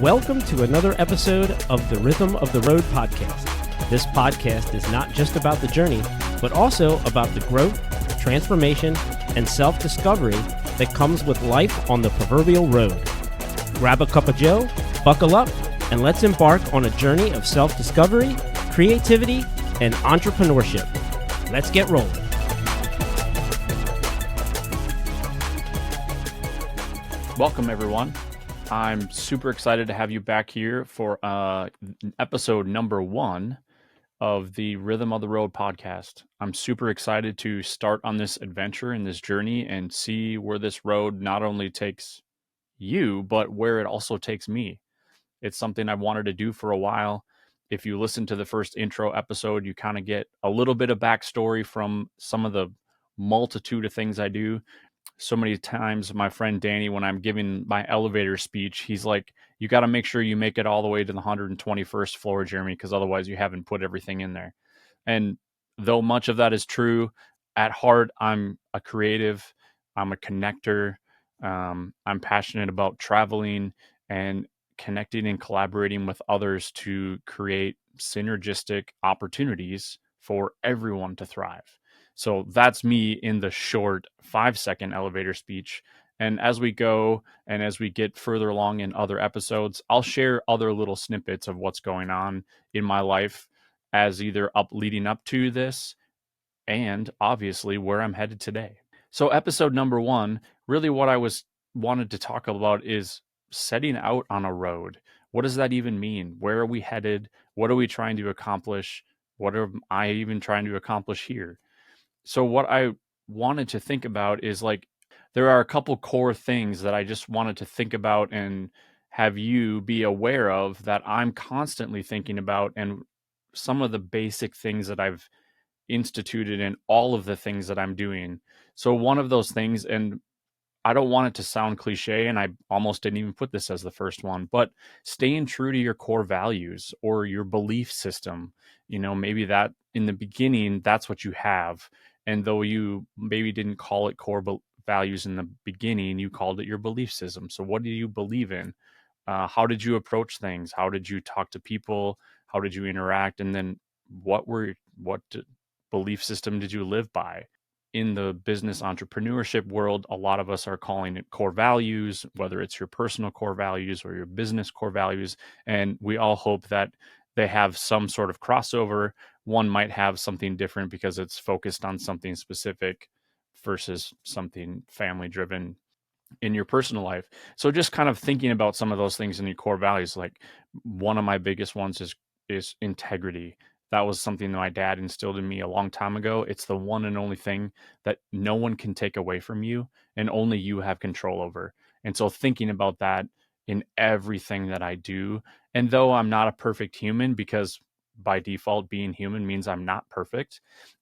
Welcome to another episode of the Rhythm of the Road podcast. This podcast is not just about the journey, but also about the growth, transformation, and self-discovery that comes with life on the proverbial road. Grab a cup of joe, buckle up, and let's embark on a journey of self-discovery, creativity, and entrepreneurship. Let's get rolling. Welcome, everyone. I'm super excited to have you back here for episode number 1 of the Rhythm of the Road podcast. I'm super excited to start on this adventure and this journey and see where this road not only takes you, but where it also takes me. It's something I've wanted to do for a while. If you listen to the first intro episode, you kind of get a little bit of backstory from some of the multitude of things I do. So many times my friend Danny, when I'm giving my elevator speech, he's like, you got to make sure you make it all the way to the 121st floor, Jeremy, because otherwise you haven't put everything in there. And though much of that is true, at heart, I'm a creative, I'm a connector. I'm passionate about traveling and connecting and collaborating with others to create synergistic opportunities for everyone to thrive. So that's me in the short 5-second elevator speech. And as we go and as we get further along in other episodes, I'll share other little snippets of what's going on in my life as either leading up to this and obviously where I'm headed today. So episode number 1, really what I wanted to talk about is setting out on a road. What does that even mean? Where are we headed? What are we trying to accomplish? What am I even trying to accomplish here? So what I wanted to think about is there are a couple core things that I just wanted to think about and have you be aware of that I'm constantly thinking about, and some of the basic things that I've instituted in all of the things that I'm doing. So one of those things, and I don't want it to sound cliche, and I almost didn't even put this as the first one, but staying true to your core values or your belief system. Maybe that in the beginning, that's what you have. And though you maybe didn't call it core values in the beginning, you called it your belief system. So what do you believe in? How did you approach things? How did you talk to people? How did you interact? And then what belief system did you live by? In the business entrepreneurship world, a lot of us are calling it core values, whether it's your personal core values or your business core values. And we all hope that they have some sort of crossover. One might have something different because it's focused on something specific versus something family driven in your personal life. So just kind of thinking about some of those things in your core values, like one of my biggest ones is integrity. That was something that my dad instilled in me a long time ago. It's the one and only thing that no one can take away from you and only you have control over. And so thinking about that in everything that I do, and though I'm not a perfect human, because by default being human means I'm not perfect,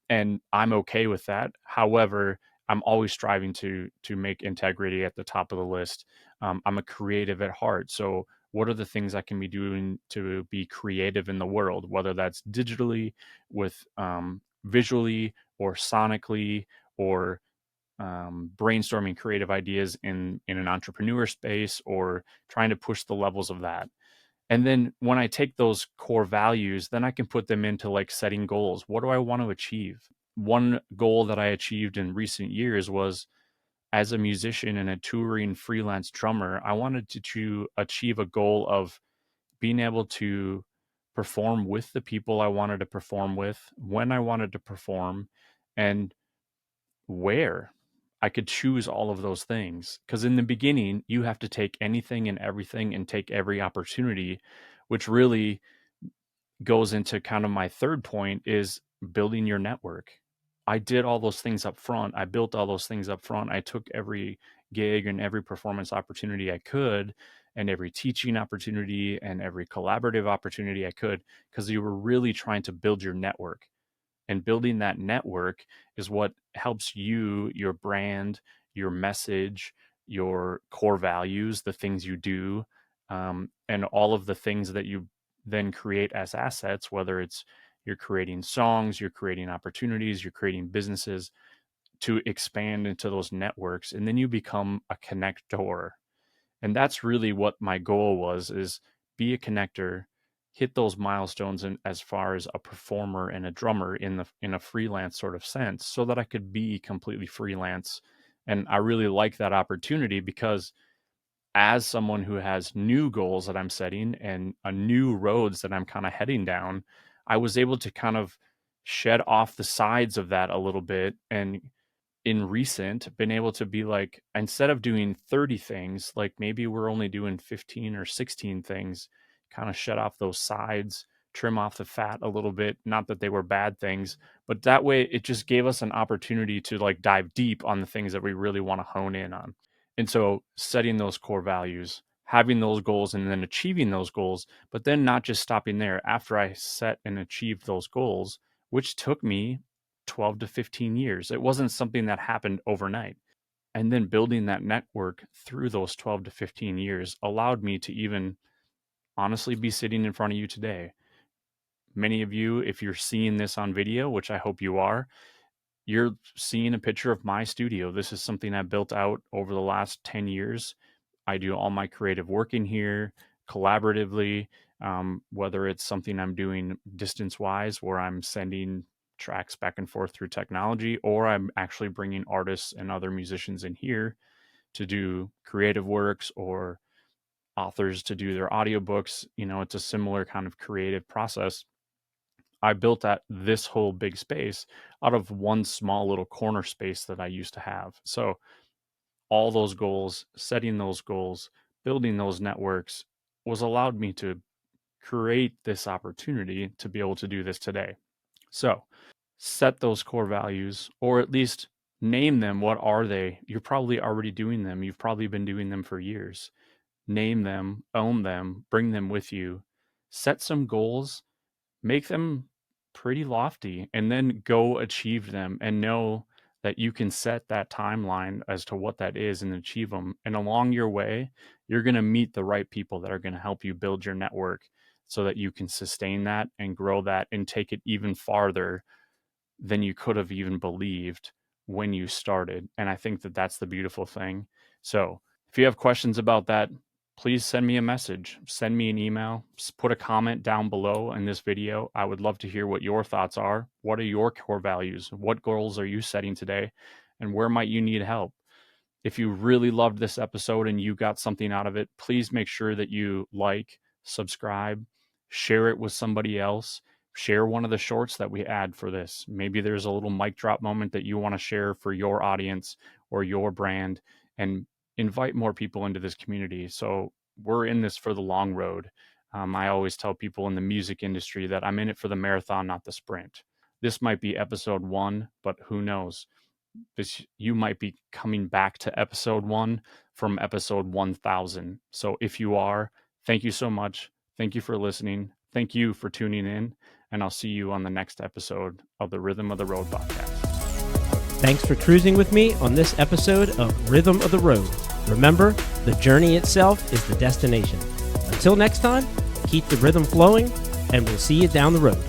and I'm okay with that. However, I'm always striving to make integrity at the top of the list. I'm a creative at heart, so what are the things I can be doing to be creative in the world, whether that's digitally, with visually, or sonically, or brainstorming creative ideas in an entrepreneur space, or trying to push the levels of that. And then when I take those core values, then I can put them into setting goals. What do I want to achieve? One goal that I achieved in recent years was, as a musician and a touring freelance drummer, I wanted to achieve a goal of being able to perform with the people I wanted to perform with, when I wanted to perform, and where. I could choose all of those things. Because in the beginning, you have to take anything and everything and take every opportunity, which really goes into kind of my third point, is building your network. I did all those things up front. I built all those things up front. I took every gig and every performance opportunity I could, and every teaching opportunity and every collaborative opportunity I could, because you were really trying to build your network. And building that network is what helps you, your brand, your message, your core values, the things you do, and all of the things that you then create as assets, whether it's you're creating songs, you're creating opportunities, you're creating businesses, to expand into those networks. And then you become a connector. And that's really what my goal was, is be a connector, hit those milestones in, as far as a performer and a drummer in a freelance sort of sense, so that I could be completely freelance. And I really like that opportunity, because as someone who has new goals that I'm setting and a new roads that I'm kind of heading down, I was able to kind of shed off the sides of that a little bit, and in recent been able to be like, instead of doing 30 things, like maybe we're only doing 15 or 16 things, kind of shut off those sides, trim off the fat a little bit. Not that they were bad things, but that way it just gave us an opportunity to like dive deep on the things that we really want to hone in on. And so setting those core values, having those goals, and then achieving those goals, but then not just stopping there. After I set and achieved those goals, which took me 12 to 15 years. It wasn't something that happened overnight. And then building that network through those 12 to 15 years allowed me to even honestly be sitting in front of you today. Many of you, if you're seeing this on video, which I hope you are, you're seeing a picture of my studio. This is something I built out over the last 10 years. I do all my creative work in here collaboratively, whether it's something I'm doing distance wise, where I'm sending tracks back and forth through technology, or I'm actually bringing artists and other musicians in here to do creative works, or authors to do their audiobooks. It's a similar kind of creative process. I built this whole big space out of one small little corner space that I used to have. So all those goals, setting those goals, building those networks was allowed me to create this opportunity to be able to do this today. So set those core values, or at least name them. What are they? You're probably already doing them. You've probably been doing them for years. Name them, own them, bring them with you. Set some goals, make them pretty lofty, and then go achieve them, and know that you can set that timeline as to what that is and achieve them. And along your way, you're going to meet the right people that are going to help you build your network, so that you can sustain that and grow that and take it even farther than you could have even believed when you started. And I think that that's the beautiful thing. So if you have questions about that, please send me a message, send me an email, put a comment down below in this video. I would love to hear what your thoughts are. What are your core values? What goals are you setting today? And where might you need help? If you really loved this episode and you got something out of it, please make sure that you like, subscribe, share it with somebody else. Share one of the shorts that we add for this. Maybe there's a little mic drop moment that you want to share for your audience or your brand, and invite more people into this community. So we're in this for the long road. I always tell people in the music industry that I'm in it for the marathon, not the sprint. This might be episode 1, but who knows? You might be coming back to episode 1 from episode 1000. So if you are, thank you so much. Thank you for listening. Thank you for tuning in, and I'll see you on the next episode of the Rhythm of the Road podcast. Thanks for cruising with me on this episode of Rhythm of the Road. Remember, the journey itself is the destination. Until next time, keep the rhythm flowing, and we'll see you down the road.